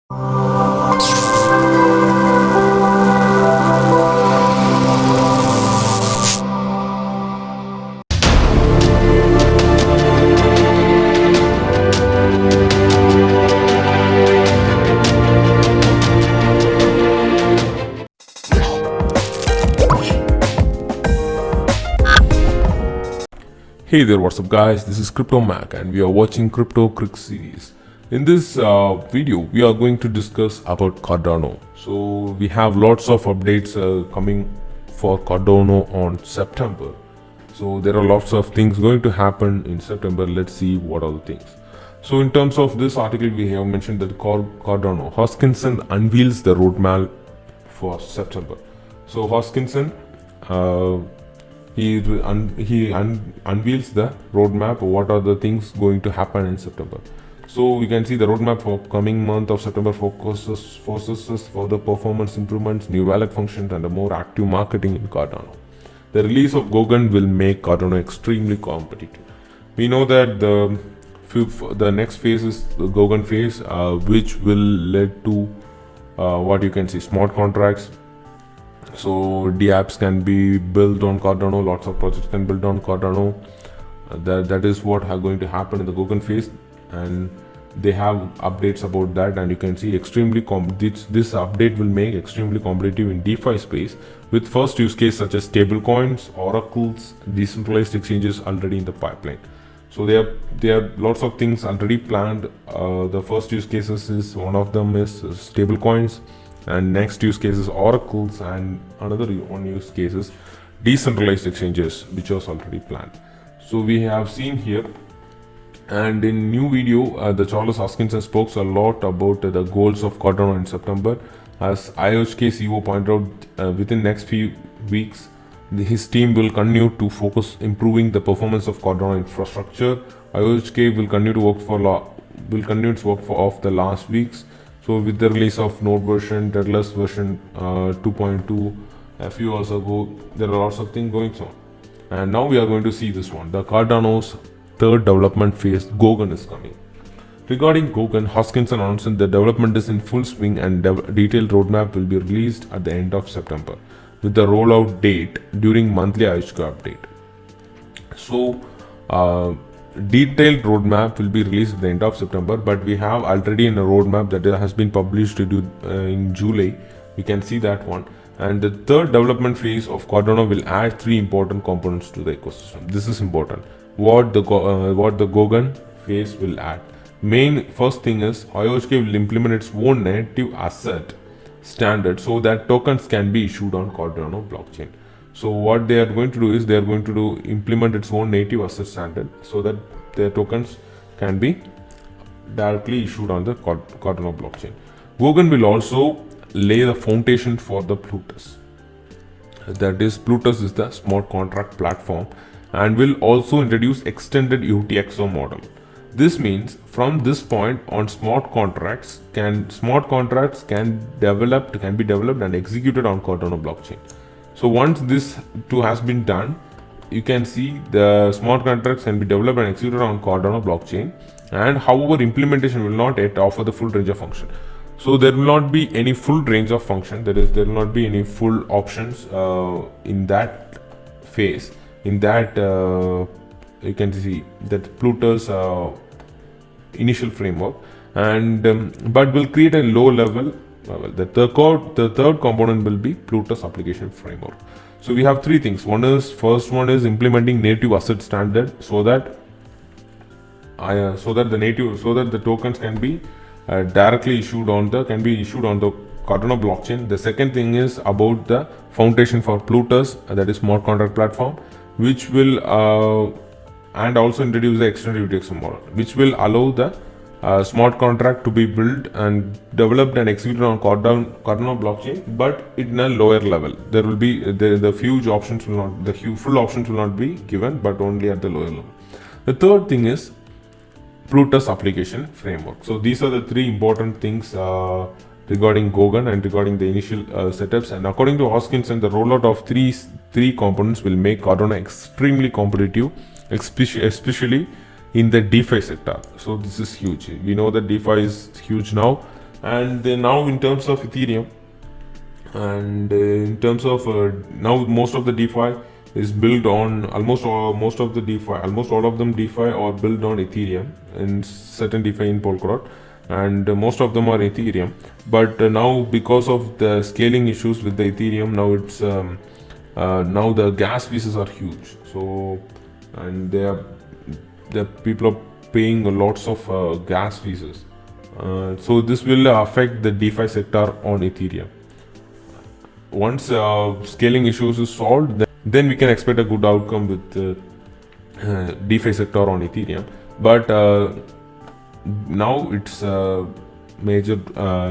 Hey there, what's up guys, this is Crypto Mac and we are watching Crypto Crics series. In this video, we are going to discuss about Cardano. So we have lots of updates coming for Cardano on September. So there are lots of things going to happen in September. Let's see what are the things. So in terms of this article, we have mentioned that Cardano, Hoskinson unveils the roadmap for September. So Hoskinson, he unveils the roadmap. What are the things going to happen in September? So you can see the roadmap for coming month of September focuses for the performance improvements, new wallet functions, and a more active marketing in Cardano. The release of Goguen will make Cardano extremely competitive. We know that the next phase is the Goguen phase, which will lead to what you can see, smart contracts. So dApps can be built on Cardano, lots of projects can build on Cardano. That is what are going to happen in the Goguen phase, and they have updates about that. And you can see this update will make extremely competitive in DeFi space, with first use case such as stablecoins, oracles, decentralized exchanges already in the pipeline. So there are lots of things already planned. The first use cases is, one of them is stablecoins, and next use case is oracles, and another one use case is decentralized exchanges, which was already planned. So we have seen here, and in new video, the Charles Hoskinson spoke a lot about the goals of Cardano in September. As IOHK CEO pointed out, within next few weeks, his team will continue to focus improving the performance of Cardano infrastructure. IOHK will continue to work for the last weeks. So with the release of Node version, Deadless version 2.2 a few hours ago, there are lots of things going on. And now we are going to see this one. The Cardano's third development phase, Goguen, is coming. Regarding Goguen, Hoskinson announced the development is in full swing, and detailed roadmap will be released at the end of September, with the rollout date during monthly IOHK update. So detailed roadmap will be released at the end of September, but we have already in a roadmap that has been published in July. We can see that one. And the third development phase of Cardano will add 3 important components to the ecosystem. This is important. What the Goguen phase will add. First thing is, IOHK will implement its own native asset standard so that tokens can be issued on Cardano blockchain. So what they are going to do is, they are going to implement its own native asset standard so that their tokens can be directly issued on the Cardano blockchain. Goguen will also lay the foundation for the Plutus. That is, Plutus is the smart contract platform, and will also introduce extended UTXO model. This means from this point on, smart contracts can be developed and executed on Cardano blockchain. So once this too has been done, you can see the smart contracts can be developed and executed on Cardano blockchain, and however, implementation will not yet offer the full range of function. So there will not be any full range of function, there will not be any full options in that phase. In that you can see that Plutus initial framework, and but will create a low level. The third component will be Plutus application framework. So we have 3 things. First one is implementing native asset standard so that the tokens can be directly issued on the Cardano blockchain. The second thing is about the foundation for Plutus, that is smart contract platform, which will and also introduce the extended UTXO model, which will allow the smart contract to be built and developed and executed on Cardano blockchain, but in a lower level. There will be the full options will not be given, but only at the lower level. The third thing is Plutus application framework. So these are the 3 important things regarding Goguen and regarding the initial setups. And according to Hoskinson, the rollout of three components will make Cardano extremely competitive, especially in the DeFi sector. So this is huge. We know that DeFi is huge now. And now in terms of Ethereum, and in terms of now most of the DeFi is built on almost all of them DeFi are built on Ethereum, and certain DeFi in Polkadot, and most of them are Ethereum. But now because of the scaling issues with the Ethereum, now it's now the gas fees are huge. So, and the people are paying lots of gas fees. So this will affect the DeFi sector on Ethereum. Once scaling issues is solved, then we can expect a good outcome with DeFi sector on Ethereum. But now it's a major,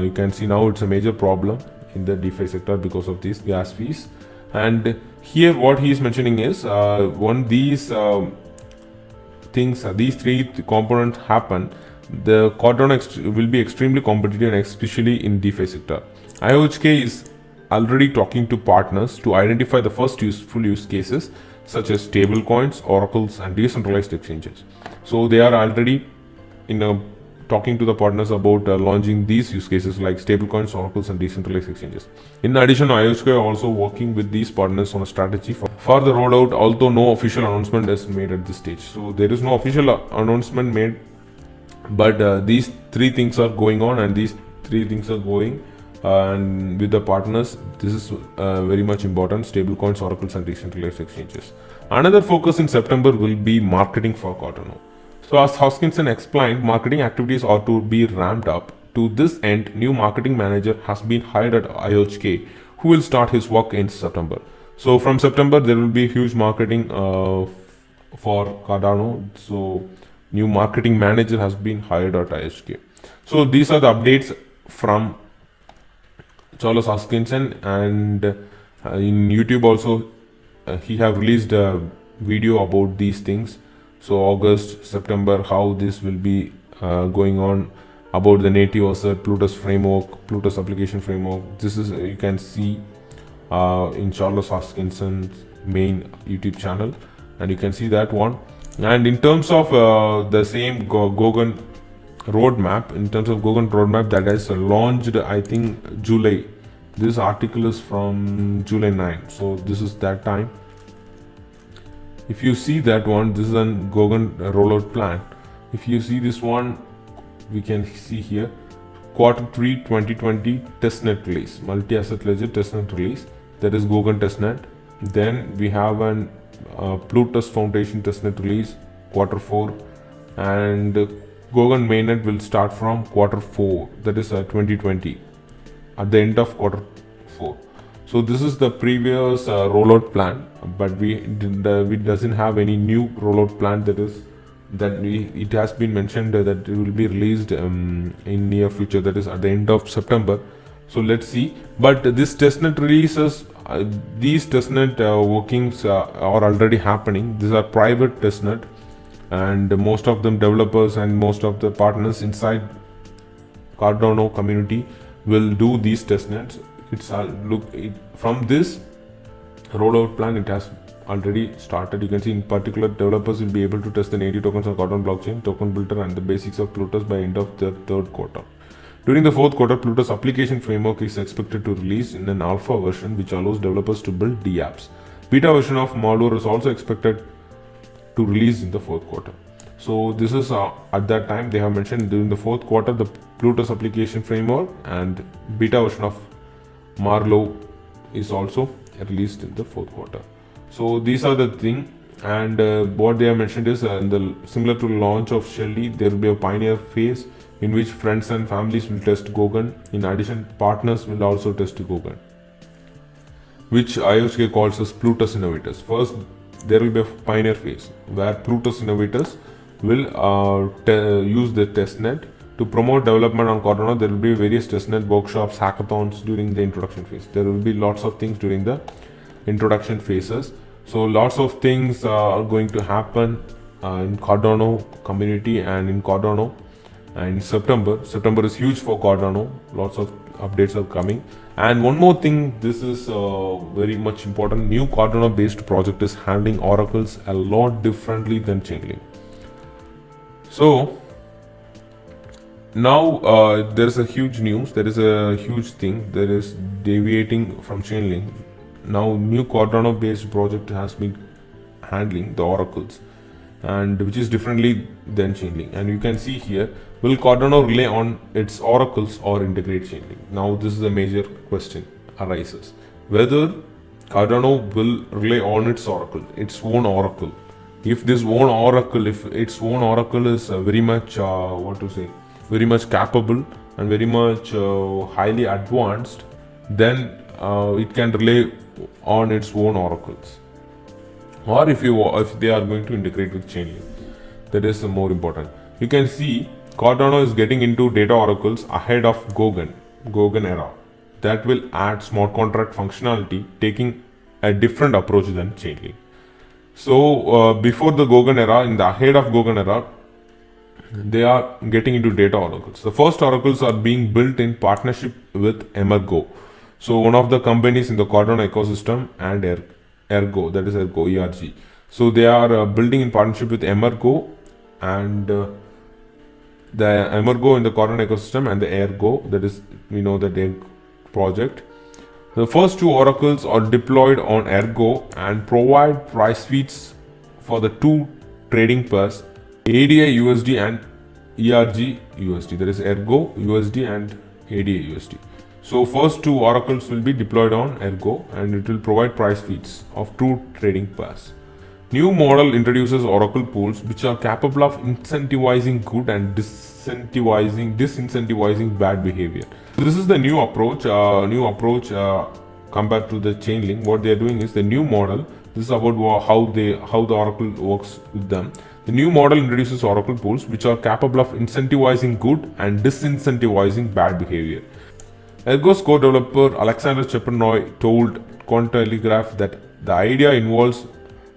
you can see now it's a major problem in the DeFi sector because of these gas fees. And here what he is mentioning is these things, these three components happen, the Cardano will be extremely competitive, and especially in DeFi sector. IOHK is already talking to partners to identify the first useful use cases such as stablecoins, oracles, and decentralized exchanges. So they are already talking to the partners about launching these use cases like stablecoins, oracles, and decentralized exchanges. In addition, IOHK are also working with these partners on a strategy for the rollout, although no official announcement is made at this stage. So there is no official announcement made, but these three things are going on, and these three things are going and with the partners. This is very much important: stablecoins, oracles, and decentralized exchanges. Another focus in September will be marketing for Cardano. So as Hoskinson explained, marketing activities are to be ramped up. To this end, new marketing manager has been hired at IOHK, who will start his work in September. So from September there will be huge marketing for Cardano. So new marketing manager has been hired at IOHK. So these are the updates from Charles Hoskinson, and in YouTube also he have released a video about these things. So August, September, how this will be going on, about the native asset, Plutus framework, Plutus application framework. This is, you can see in Charles Hoskinson's main YouTube channel, and you can see that one. And in terms of the same Goguen roadmap, that is launched, I think, July. This article is from July 9, so this is that time. If you see that one, this is a Goguen rollout plan. If you see this one, we can see here Q3 2020 testnet release, multi-asset ledger testnet release, that is Goguen testnet. Then we have an Plutus Foundation testnet release Q4, and Goguen mainnet will start from Q4, that is 2020, at the end of Q4. So this is the previous rollout plan, but we doesn't have any new rollout plan. It has been mentioned that it will be released in near future, that is at the end of September. So let's see. But this testnet releases, these testnet workings are already happening. These are private testnet, and most of them developers and most of the partners inside Cardano community will do these testnets. From this rollout plan, it has already started. You can see in particular, developers will be able to test the native tokens on Cardano blockchain, token builder, and the basics of Plutus by end of the third quarter. During the fourth quarter, Plutus application framework is expected to release in an alpha version, which allows developers to build dApps. Beta version of Malware is also expected to release in the fourth quarter. So this is at that time they have mentioned during the fourth quarter the Plutus application framework and beta version of Marlow is also released in the fourth quarter. So these are the thing, and what they have mentioned is similar to launch of Shelly, there will be a pioneer phase in which friends and families will test Goguen. In addition, partners will also test Goguen, which IOHK calls as Plutus innovators. First, there will be a pioneer phase where Plutus innovators will use the testnet to promote development on Cardano. There will be various testnet workshops, hackathons during the introduction phase. There will be lots of things during the introduction phases. So lots of things are going to happen in Cardano community and in Cardano. And September is huge for Cardano. Lots of updates are coming. And one more thing, this is very much important. New Cardano-based project is handling oracles a lot differently than Chainlink. So Now there's a huge news. There is a huge thing. There is deviating from Chainlink. Now new Cardano-based project has been handling the oracles, and which is differently than Chainlink. And you can see here, will Cardano rely on its oracles or integrate Chainlink? Now this is a major question arises. Whether Cardano will rely on its own oracle. If its own oracle is very much, very much capable and very much highly advanced, then it can rely on its own oracles. Or if they are going to integrate with Chainlink, that is more important. You can see Cardano is getting into data oracles ahead of Goguen era. That will add smart contract functionality, taking a different approach than Chainlink. So before the Goguen era, in the ahead of Goguen era, they are getting into data oracles. The first oracles are being built in partnership with Emergo. So one of the companies in the Cardano ecosystem, and Ergo, that is Ergo, ERG. So they are building in partnership with Emergo, and the Emergo in the Cardano ecosystem, and the Ergo, that is, we know the Ergo project. The first two oracles are deployed on Ergo and provide price feeds for the two trading pairs, ADI USD and ERG USD. That is Ergo USD and ADI USD. So first two oracles will be deployed on Ergo, and it will provide price feeds of two trading pairs. New model introduces oracle pools which are capable of incentivizing good and disincentivizing bad behavior. This is the new approach. Compared to the Chainlink. What they are doing is the new model. This is about how the oracle works with them. The new model introduces oracle pools which are capable of incentivizing good and disincentivizing bad behavior. Ergo's co-developer Alexander Chepernoy told Cointelegraph that the idea involves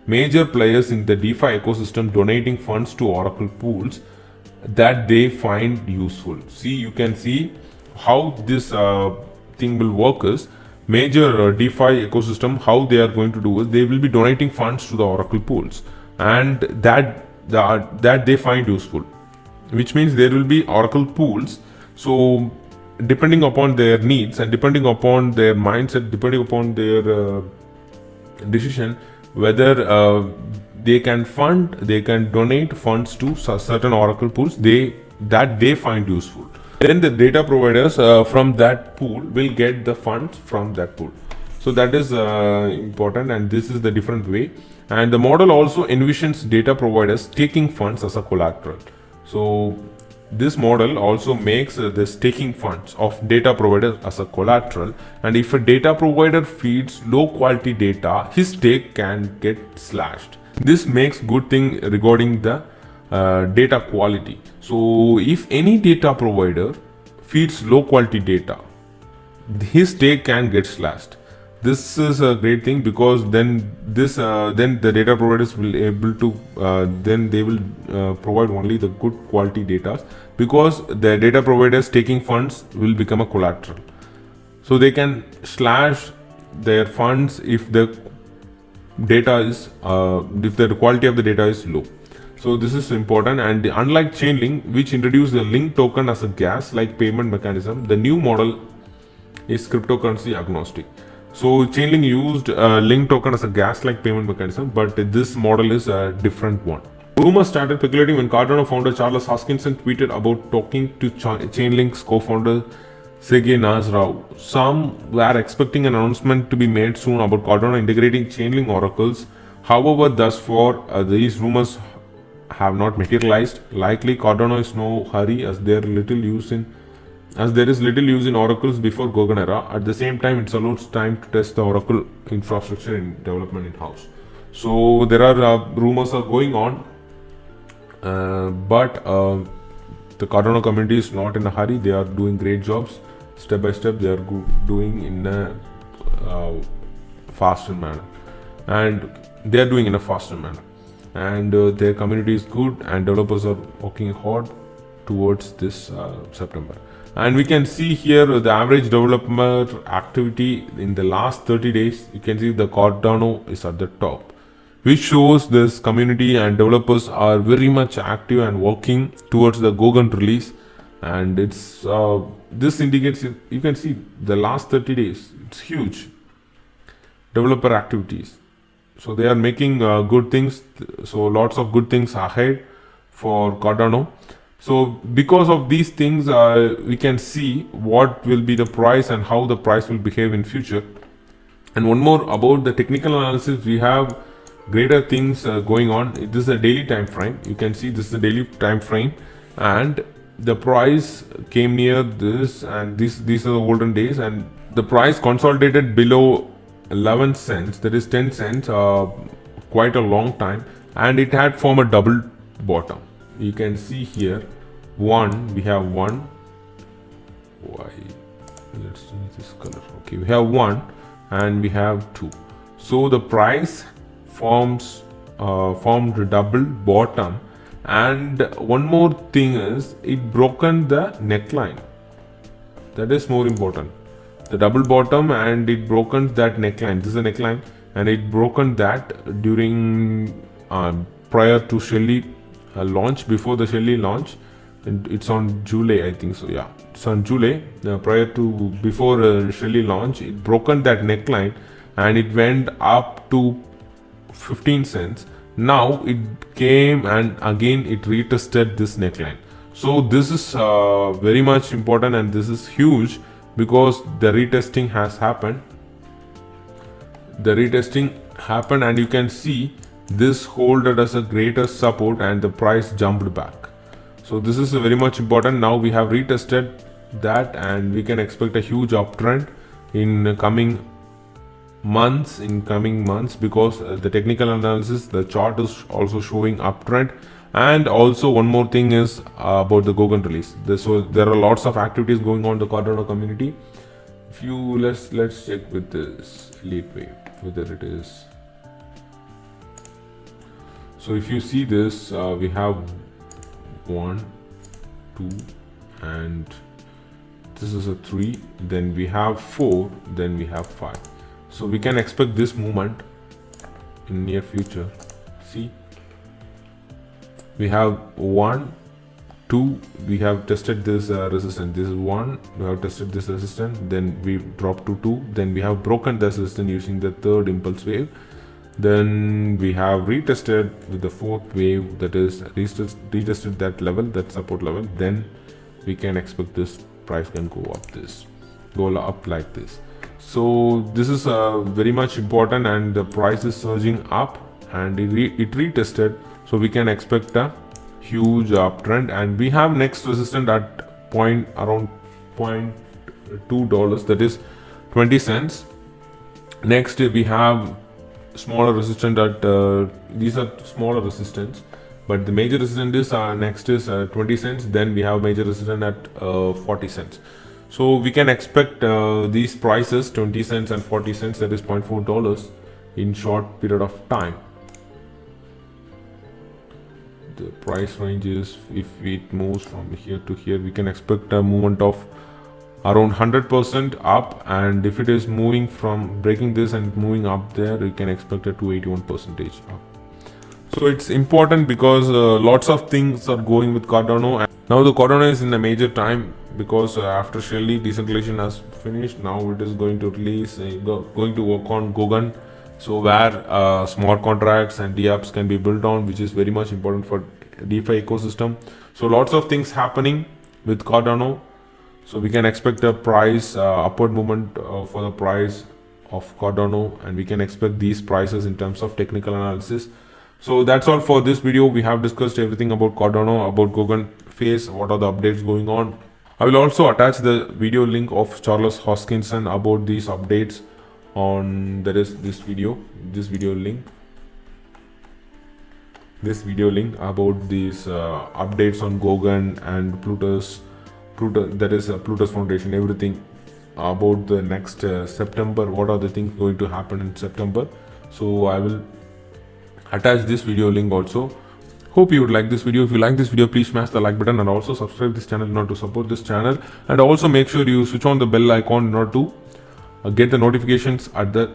major players in the DeFi ecosystem donating funds to oracle pools that they find useful. See, you can see how this thing will work is major DeFi ecosystem. How they are going to do is they will be donating funds to the oracle pools, and that they find useful, which means there will be oracle pools. So depending upon their needs and depending upon their mindset, depending upon their decision, whether they can donate funds to certain oracle pools that they find useful. Then the data providers from that pool will get the funds from that pool. So that is important, and this is the different way. And the model also envisions data providers taking funds as a collateral. So this model also makes the staking funds of data providers as a collateral, and if a data provider feeds low quality data, his stake can get slashed. This makes good thing regarding the data quality. So if any data provider feeds low quality data, his stake can get slashed. This is a great thing, because then the data providers will able to then they will provide only the good quality data, because the data providers taking funds will become a collateral. So they can slash their funds if the data is if the quality of the data is low. So this is important, and unlike Chainlink, which introduced the link token as a gas-like payment mechanism, the new model is cryptocurrency agnostic. So Chainlink used link token as a gas-like payment mechanism, but this model is a different one. Rumors started speculating when Cardano founder Charles Hoskinson tweeted about talking to Chainlink's co-founder Sergey Nazarov. Some were expecting an announcement to be made soon about Cardano integrating Chainlink oracles. However, thus far, these rumors have not materialized. Likely, Cardano is no hurry, as there is little use in oracles before Goguen era. At the same time, it allows time to test the oracle infrastructure in development in-house. So there are rumors are going on, but the Cardano community is not in a hurry. They are doing great jobs. Step by step, they are doing in a faster manner, and they are doing in a faster manner. And their community is good, and developers are working hard towards this September. And we can see here the average developer activity in the last 30 days. You can see the Cardano is at the top, which shows this community and developers are very much active and working towards the Goguen release. and it's this indicates, you can see the last 30 days, it's huge developer activities. So they are making good things, so lots of good things ahead for Cardano. So because of these things, we can see what will be the price and how the price will behave in future. And one more about the technical analysis, we have greater things going on. This is a daily time frame. You can see this is a daily time frame, and the price came near this, and these are the golden days, and the price consolidated below 11 cents, that is 10 cents, quite a long time, and it had formed a double bottom. You can see here we have one. Why? Let's change this color. Okay, we have one and we have two. So the price formed a double bottom, and one more thing is it broken the neckline. That is more important. The double bottom, and it broken that neckline. This is a neckline, and it broken that during prior to Shelly launch, before the Shelly launch. And it's on July, I think so. Yeah, it's on July. Before Shelly launch, it broken that neckline, and it went up to 15 cents. Now it came and again it retested this neckline. So this is very much important, and this is huge because the retesting has happened. The retesting happened, and you can see this holded as a greater support, and the price jumped back. So this is very much important. Now we have retested that, and we can expect a huge uptrend in coming months, because the technical analysis, the chart is also showing uptrend. And also one more thing is about the Goguen release. So there are lots of activities going on in the Cardano community. If you let's check with this elite wave whether it is. So if you see this, we have 1, 2, and this is a 3, then we have 4, then we have 5. So we can expect this movement in near future. See, we have 1, 2, we have tested this resistance. This is 1, we have tested this resistance, then we dropped to 2, then we have broken the resistance using the third impulse wave, then we have retested with the fourth wave, that is retested that level, that support level. Then we can expect this price can go up like this. So this is very much important, and the price is surging up, and it retested. So we can expect a huge uptrend, and we have next resistance at around $0.2, that is 20 cents. Next we have smaller resistance at these are smaller resistance, but the major resistance is next is 20 cents. Then we have major resistance at 40 cents. So we can expect these prices 20 cents and 40 cents, that is $0.4 in short period of time. The price range is, if it moves from here to here, we can expect a movement of around 100% up, and if it is moving from breaking this and moving up there, we can expect a 281% up. So it's important because lots of things are going with Cardano, and now the Cardano is in a major time because after Shelly decentralization has finished, now it is going to release, going to work on Goguen, so where smart contracts and DApps can be built on, which is very much important for DeFi ecosystem. So lots of things happening with Cardano. So we can expect a price upward movement for the price of Cardano, and we can expect these prices in terms of technical analysis. So that's all for this video. We have discussed everything about Cardano, about Goguen phase, what are the updates going on. I will also attach the video link of Charles Hoskinson about these updates on this video link about these updates on Goguen and Plutus, that is Plutus Foundation, everything about the next September, what are the things going to happen in September. So I will attach this video link also. Hope you would like this video. If you like this video, please smash the like button and also subscribe this channel in order to support this channel, and also make sure you switch on the bell icon in order to get the notifications at the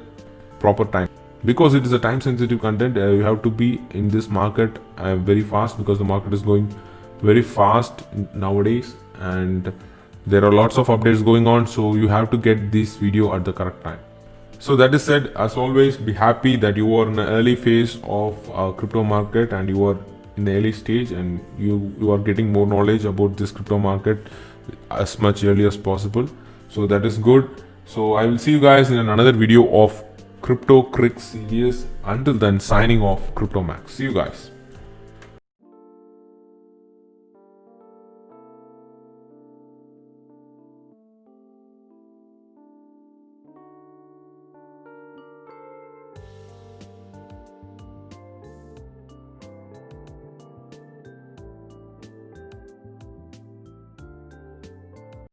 proper time, because it is a time sensitive content. You have to be in this market very fast, because the market is going very fast nowadays, and there are lots of updates going on, so you have to get this video at the correct time. So that is said, as always, be happy that you are in the early phase of crypto market and you are in the early stage, and you are getting more knowledge about this crypto market as much early as possible. So that is good. So I will see you guys in another video of Crypto Crics series. Until then, signing off, Crypto Max. See you guys.